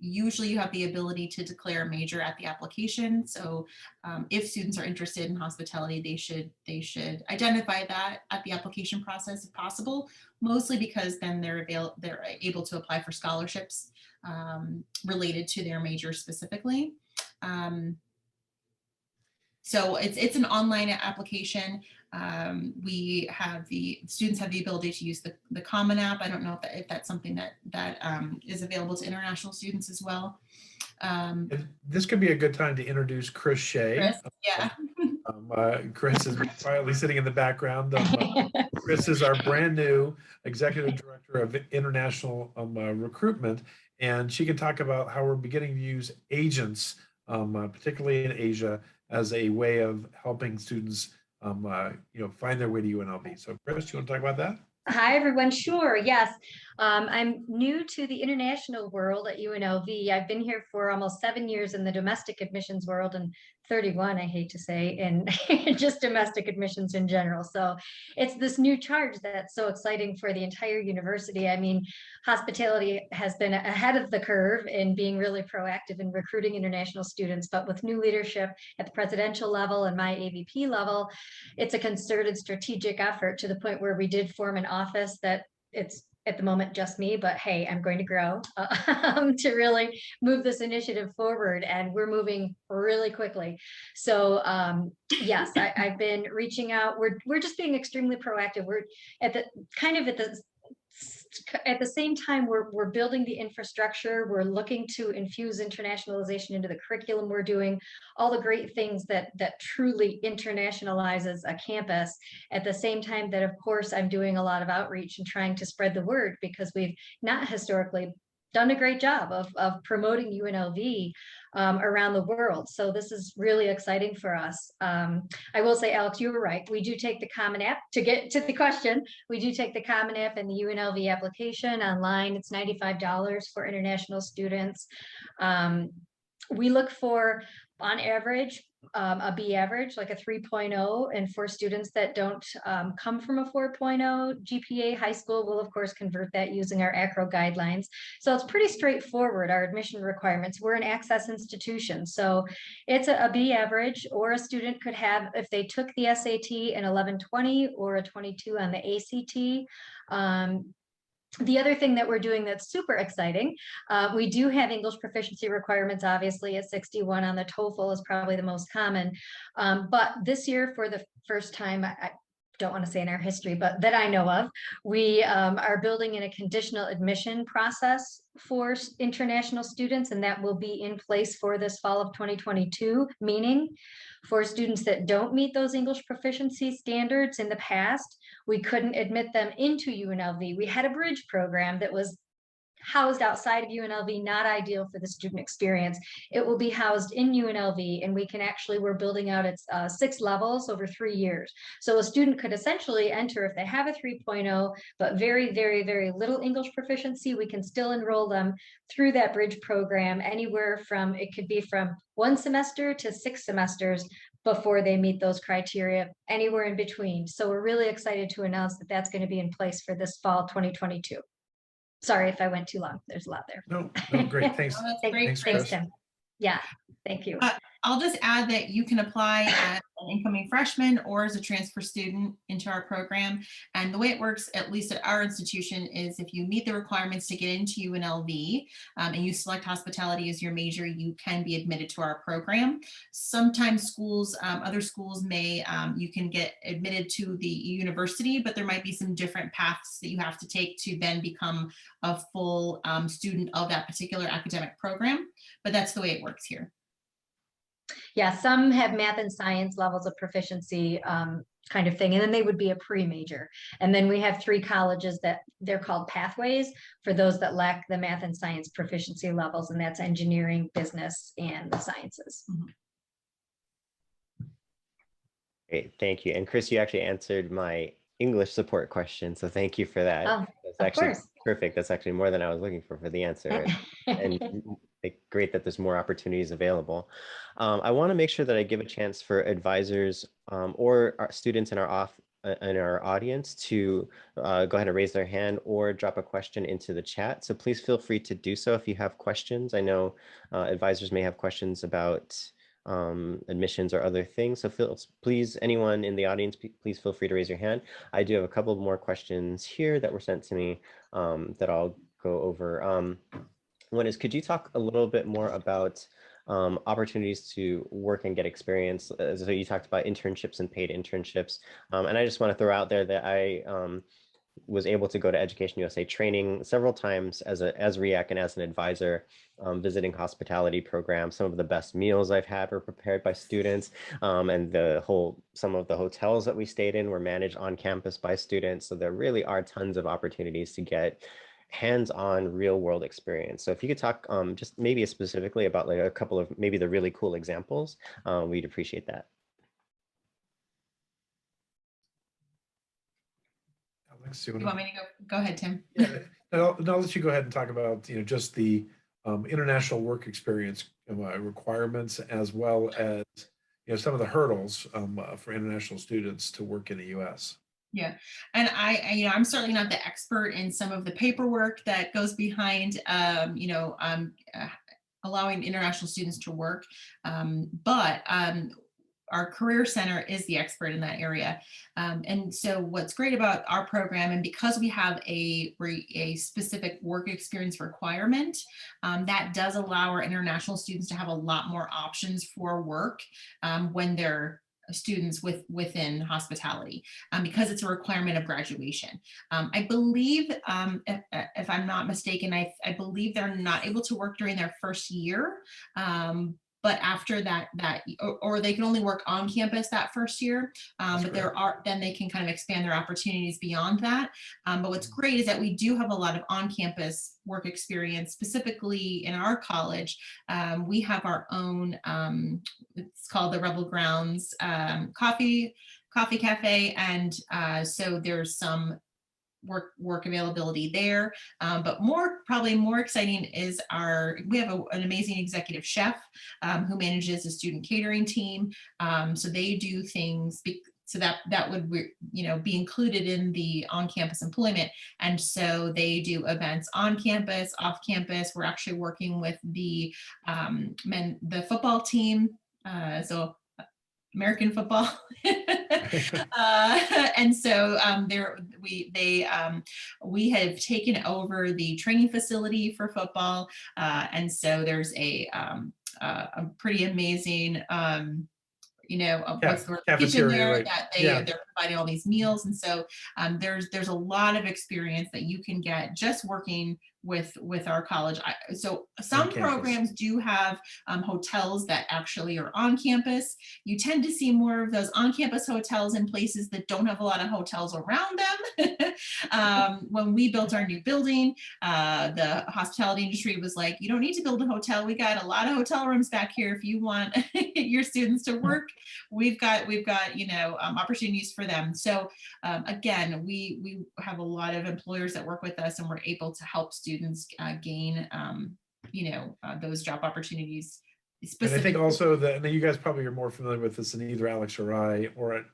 Usually you have the ability to declare a major at the application. So if students are interested in hospitality, they should identify that at the application process if possible, mostly because then they're able to apply for scholarships related to their major specifically. So it's an online application. We have the students have the ability to use the Common App. I don't know if that's something that is available to international students as well. This could be a good time to introduce Chris Shea. Chris, yeah. Chris is quietly sitting in the background. Chris is our brand new executive director of international recruitment, and she can talk about how we're beginning to use agents, particularly in Asia, as a way of helping students, find their way to UNLV. So, Chris, you want to talk about that? Hi, everyone. Sure. Yes. I'm new to the international world at UNLV. I've been here for almost 7 years in the domestic admissions world and 31, I hate to say, in just domestic admissions in general. So it's this new charge that's so exciting for the entire university. I mean, hospitality has been ahead of the curve in being really proactive in recruiting international students, but with new leadership at the presidential level and my AVP level, it's a concerted strategic effort to the point where we did form an office that it's at the moment just me, but hey, I'm going to grow to really move this initiative forward, and we're moving really quickly. So yes, I've been reaching out. We're just being extremely proactive. We're at the same time we're building the infrastructure. We're looking to infuse internationalization into the curriculum. We're doing all the great things that truly internationalizes a campus. At the same time that, of course, I'm doing a lot of outreach and trying to spread the word, because we've not historically done a great job of promoting UNLV around the world. So this is really exciting for us. I will say, Alex, you were right. We do take the Common App. To get to the question, we do take the Common App and the UNLV application online. It's $95 for international students. We look for, on average, a B average, like a 3.0, and for students that don't come from a 4.0 GPA, high school will of course convert that using our ACRO guidelines. So it's pretty straightforward, our admission requirements. We're an access institution, so it's a B average, or a student could have, if they took the SAT, an 1120 or a 22 on the ACT. The other thing that we're doing that's super exciting, we do have English proficiency requirements, obviously at 61 on the TOEFL is probably the most common. But this year, for the first time, I don't want to say in our history, but that I know of, we are building in a conditional admission process for international students, and that will be in place for this fall of 2022, meaning for students that don't meet those English proficiency standards in the past, we couldn't admit them into UNLV. We had a bridge program that was housed outside of UNLV, not ideal for the student experience. It will be housed in UNLV, and we can actually, we're building out its 6 levels over 3 years. So a student could essentially enter, if they have a 3.0, but very, very, very little English proficiency, we can still enroll them through that bridge program anywhere from, it could be from 1 semester to 6 semesters, before they meet those criteria, anywhere in between. So we're really excited to announce that that's going to be in place for this fall 2022. Sorry if I went too long. There's a lot there. No, great. Thanks. Oh, that's Thanks, great. Chris. Tim. Yeah, thank you. I'll just add that you can apply as an incoming freshman or as a transfer student into our program. And the way it works, at least at our institution, is if you meet the requirements to get into UNLV and you select hospitality as your major, you can be admitted to our program. Sometimes schools, other schools may, you can get admitted to the university, but there might be some different paths that you have to take to then become a full student of that particular academic program. But that's the way it works here. Yeah, some have math and science levels of proficiency kind of thing, and then they would be a pre-major. And then we have 3 colleges that they're called pathways for those that lack the math and science proficiency levels, and that's engineering, business, and the sciences. Great, thank you. And Chris, you actually answered my English support question, so thank you for that. Oh, That's of actually course. perfect. That's actually more than I was looking for the answer. And great that there's more opportunities available. I want to make sure that I give a chance for advisors or our students in our audience to go ahead and raise their hand or drop a question into the chat. So please feel free to do so if you have questions. I know advisors may have questions about admissions or other things. So please, anyone in the audience, please feel free to raise your hand. I do have a couple more questions here that were sent to me that I'll go over. One is, could you talk a little bit more about opportunities to work and get experience? So you talked about internships and paid internships. And I just want to throw out there that I was able to go to Education USA training several times as REAC and as an advisor, visiting hospitality programs. Some of the best meals I've had were prepared by students, and some of the hotels that we stayed in were managed on campus by students. So there really are tons of opportunities to get hands-on real world experience. So if you could talk just maybe specifically about like a couple of maybe the really cool examples, we'd appreciate that. Alex, You want me to go ahead, Tim? Yeah, I'll let you go ahead and talk about just the international work experience requirements, as well as some of the hurdles for international students to work in the U.S. Yeah, and I'm certainly not the expert in some of the paperwork that goes behind, allowing international students to work, but our career center is the expert in that area. And so what's great about our program, and because we have a specific work experience requirement, that does allow our international students to have a lot more options for work when they're students within hospitality, because it's a requirement of graduation. I believe, if I'm not mistaken, I believe they're not able to work during their first year, but after that, or they can only work on campus that first year, but then they can kind of expand their opportunities beyond that. But what's great is that we do have a lot of on-campus work experience, specifically in our college. We have our own, it's called the Rebel Grounds Coffee Cafe, and so there's some work availability there, but probably more exciting is we have an amazing executive chef who manages a student catering team, so they do things so that would be included in the on-campus employment, and so they do events on campus, off campus. We're actually working with the football team, so American football. And so we have taken over the training facility for football, and so there's a pretty amazing what's the kitchen there, that they're providing all these meals, and so there's a lot of experience that you can get just working with our college. So some programs do have hotels that actually are on campus. You tend to see more of those on-campus hotels in places that don't have a lot of hotels around them. When we built our new building, the hospitality industry was like, you don't need to build a hotel. We got a lot of hotel rooms back here. If you want your students to work, we've got opportunities for them. So again, we have a lot of employers that work with us, and we're able to help students gain those job opportunities And I specific. think also that, and you guys probably are more familiar with this than either Alex or I, or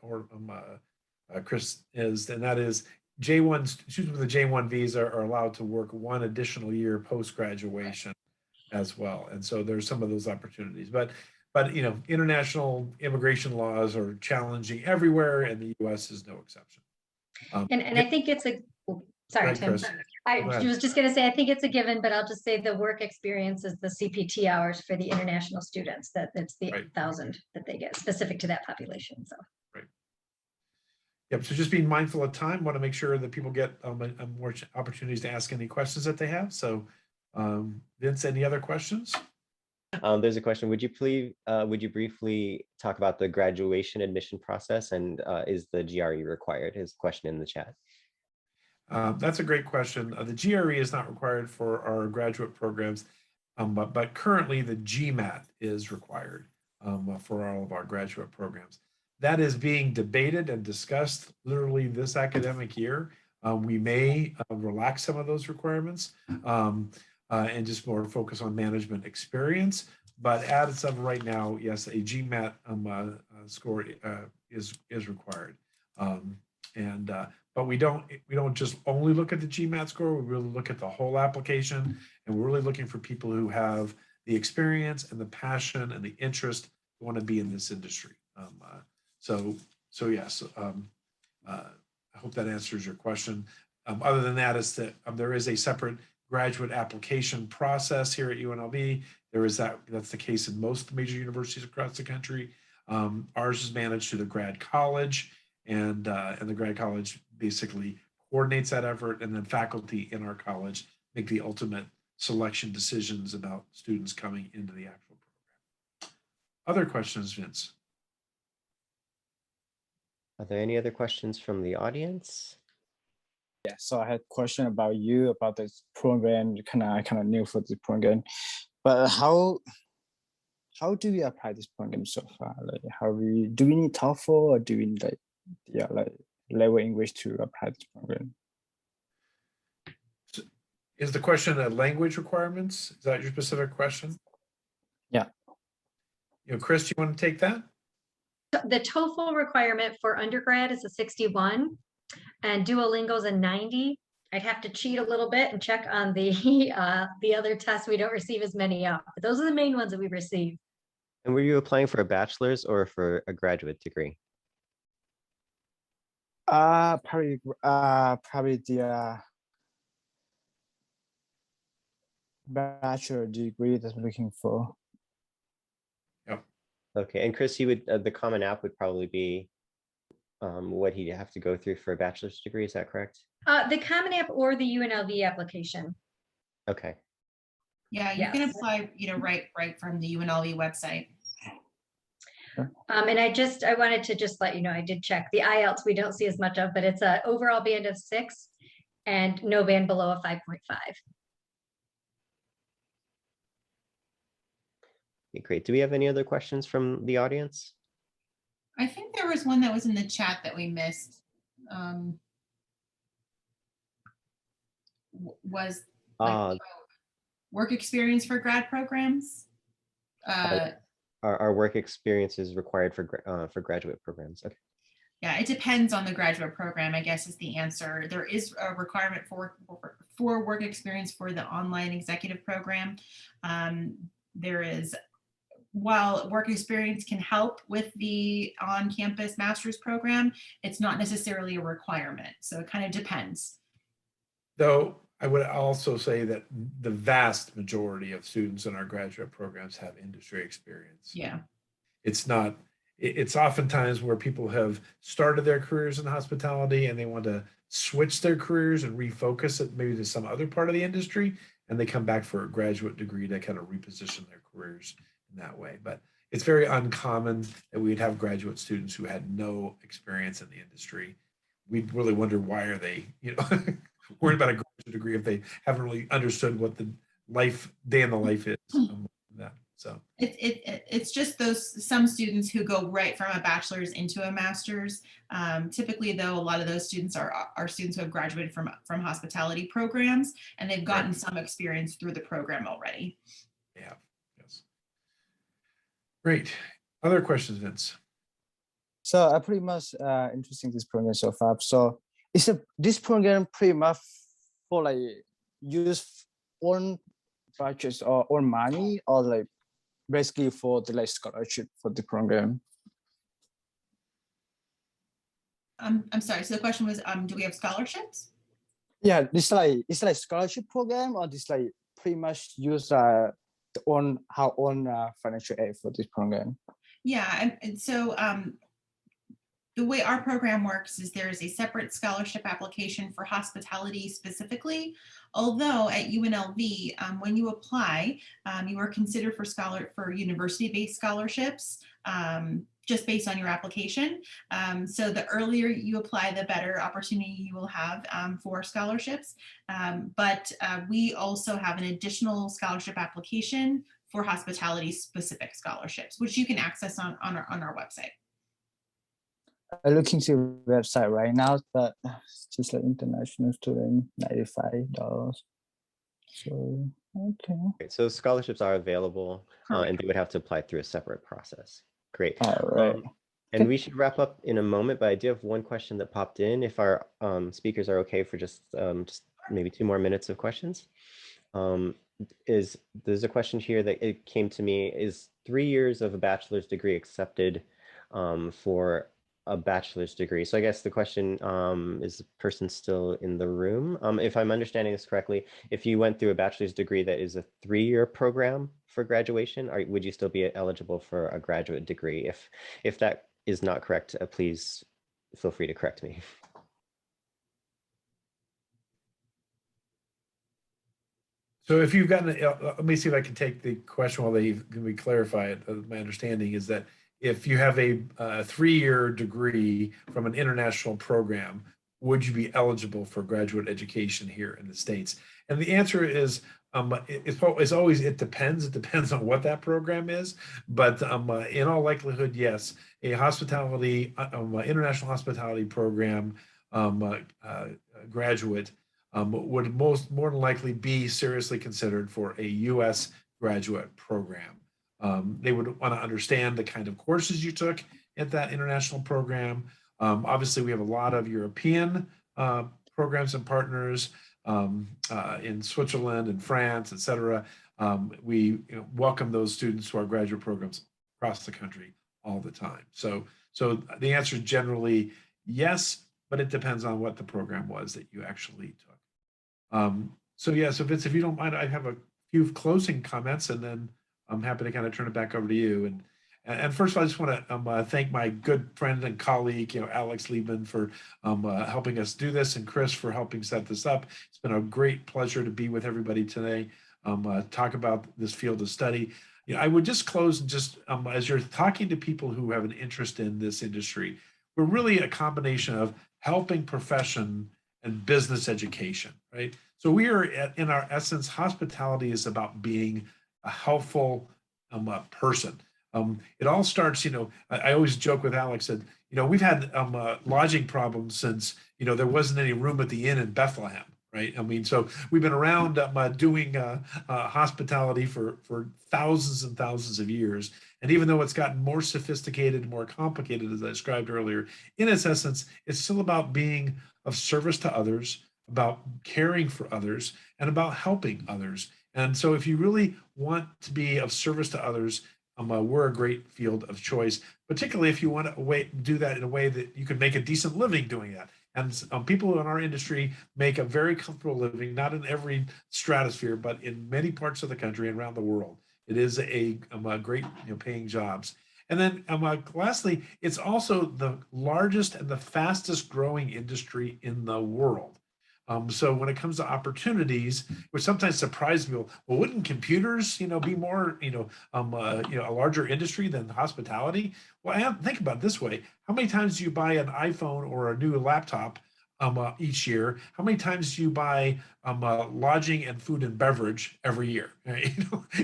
Chris is, and that is J1 students with a J1 visa are allowed to work 1 additional year post-graduation as well. And so there's some of those opportunities. But you know, international immigration laws are challenging everywhere, and the US is no exception. And I think it's a, sorry, Right, Tim. Chris. I Go ahead. was just going to say, I think it's a given, but I'll just say the work experience is the CPT hours for the international students, that's the Right. 1,000 that they get specific to that population. So. Yep, so just being mindful of time, want to make sure that people get more opportunities to ask any questions that they have. So Vince, any other questions? There's a question. Would you briefly talk about the graduation admission process, and is the GRE required? Is a question in the chat. That's a great question. The GRE is not required for our graduate programs, but currently the GMAT is required for all of our graduate programs. That is being debated and discussed literally this academic year. We may relax some of those requirements and just more focus on management experience. But as of right now, yes, a GMAT score is required. But we don't just only look at the GMAT score. We really look at the whole application, and we're really looking for people who have the experience and the passion and the interest to want to be in this industry. So yes, I hope that answers your question. Other than that, is that there is a separate graduate application process here at UNLV. There is that's the case in most major universities across the country. Ours is managed through the grad college, and the grad college basically coordinates that effort, and then faculty in our college make the ultimate selection decisions about students coming into the actual program. Other questions, Vince? Are there any other questions from the audience? Yeah, so I had a question about you about this program. I kind of new for this program, but how do we apply this program so far? Like, do we need TOEFL, or do we need like level English to apply this program? Is the question language requirements? Is that your specific question? Yeah. You know, Chris, you want to take that? The TOEFL requirement for undergrad is a 61 and Duolingo's a 90. I'd have to cheat a little bit and check on the other tests. We don't receive as many of, but those are the main ones that we receive. And were you applying for a bachelor's or for a graduate degree? Probably the bachelor degree that I'm looking for. Yep. Okay, and Chris, you would the Common App would probably be what he'd have to go through for a bachelor's degree. Is that correct? The Common App or the UNLV application. Okay. Yeah, you can apply, right from the UNLV website. And I wanted to just let you know, I did check the IELTS. We don't see as much of, but it's an overall band of 6 and no band below a 5.5. Okay, great. Do we have any other questions from the audience? I think there was one that was in the chat that we missed. Was work experience for grad programs? Our work experience is required for graduate programs. Okay. Yeah, it depends on the graduate program, I guess, is the answer. There is a requirement for work experience for the online executive program. There is, while work experience can help with the on-campus master's program, it's not necessarily a requirement. So it kind of depends. Though I would also say that the vast majority of students in our graduate programs have industry experience. Yeah. It's oftentimes where people have started their careers in hospitality and they want to switch their careers and refocus it maybe to some other part of the industry, and they come back for a graduate degree to kind of reposition their careers in that way. But it's very uncommon that we'd have graduate students who had no experience in the industry. We'd really wonder, why are they, worried about a graduate degree if they haven't really understood what the day in the life is. So it's just some students who go right from a bachelor's into a master's. Typically, though, a lot of those students are students who have graduated from hospitality programs, and they've gotten some experience through the program already. Yeah. Yes. Great. Other questions, Vince? So I pretty much interesting this program so far. So this program pretty much for like use own budgets or own money, or like basically for the like scholarship for the program? I'm sorry. So the question was, do we have scholarships? Yeah, it's like scholarship program, or this like pretty much use our own financial aid for this program. Yeah, and so the way our program works is there is a separate scholarship application for hospitality specifically. Although at UNLV, when you apply, you are considered for university-based scholarships, just based on your application. So the earlier you apply, the better opportunity you will have for scholarships. But we also have an additional scholarship application for hospitality-specific scholarships, which you can access on our website. I'm looking to the website right now, but it's just like international student, $95. So okay. Great. So scholarships are available, and they would have to apply through a separate process. Great. All right. And we should wrap up in a moment, but I do have one question that popped in. If our speakers are okay for just maybe 2 more minutes of questions. There's a question here that it came to me: is 3 years of a bachelor's degree accepted for a bachelor's degree? So I guess the question is the person still in the room? If I'm understanding this correctly, if you went through a bachelor's degree that is a 3-year program for graduation, would you still be eligible for a graduate degree? If that is not correct, please feel free to correct me. So if you've gotten, let me see if I can take the question while we clarify it. My understanding is that if you have a 3-year degree from an international program, would you be eligible for graduate education here in the States? And the answer is, it's always, it depends. It depends on what that program is. But in all likelihood, yes, a hospitality, international hospitality program graduate would more than likely be seriously considered for a U.S. graduate program. They would want to understand the kind of courses you took at that international program. Obviously, we have a lot of European programs and partners in Switzerland and France, et cetera. We welcome those students to our graduate programs across the country all the time. So the answer is generally yes, but it depends on what the program was that you actually took. So Vince, if you don't mind, I have a few closing comments, and then I'm happy to kind of turn it back over to you. And first of all, I just want to thank my good friend and colleague, Alex Liepman, for helping us do this, and Chris for helping set this up. It's been a great pleasure to be with everybody today, talk about this field of study. I would just close and just as you're talking to people who have an interest in this industry, we're really a combination of helping profession and business education, right? So we are in our essence, hospitality is about being a helpful person. It all starts, I always joke with Alex that, we've had lodging problems since, there wasn't any room at the inn in Bethlehem, right? I mean, so we've been around doing hospitality for thousands and thousands of years. And even though it's gotten more sophisticated, more complicated, as I described earlier, in its essence, it's still about being of service to others, about caring for others, and about helping others. And so if you really want to be of service to others, we're a great field of choice, particularly if you want to do that in a way that you can make a decent living doing that. And people in our industry make a very comfortable living, not in every stratosphere, but in many parts of the country and around the world. It is a great paying jobs. And then lastly, it's also the largest and the fastest growing industry in the world. So when it comes to opportunities, which sometimes surprise people, well, wouldn't computers, be more, a larger industry than hospitality? Well, think about it this way: how many times do you buy an iPhone or a new laptop each year? How many times do you buy lodging and food and beverage every year? Right?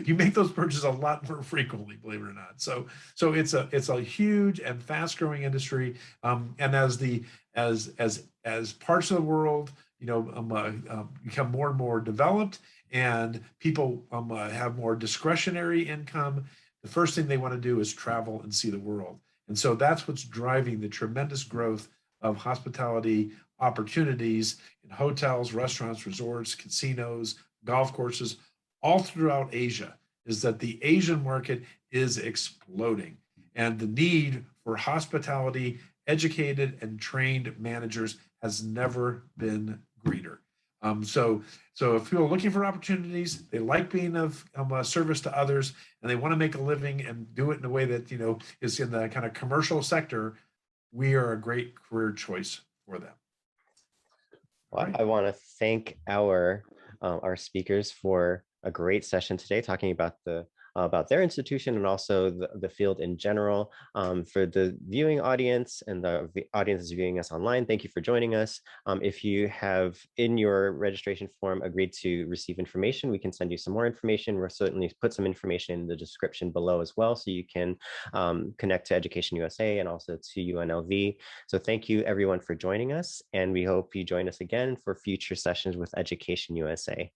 You make those purchases a lot more frequently, believe it or not. So it's a huge and fast growing industry, and as parts of the world become more and more developed, and people have more discretionary income, the first thing they want to do is travel and see the world. And so that's what's driving the tremendous growth of hospitality opportunities in hotels, restaurants, resorts, casinos, golf courses, all throughout Asia, is that the Asian market is exploding. And the need for hospitality, educated and trained managers has never been greater. So if people are looking for opportunities, they like being of service to others, and they want to make a living and do it in a way that is in the kind of commercial sector, we are a great career choice for them. Well, Right. I want to thank our speakers for a great session today, talking about their institution and also the field in general. For the viewing audience and the audience is viewing us online, thank you for joining us. If you have in your registration form agreed to receive information, we can send you some more information. We'll certainly put some information in the description below as well, so you can connect to Education USA and also to UNLV. So thank you everyone for joining us, and we hope you join us again for future sessions with Education USA.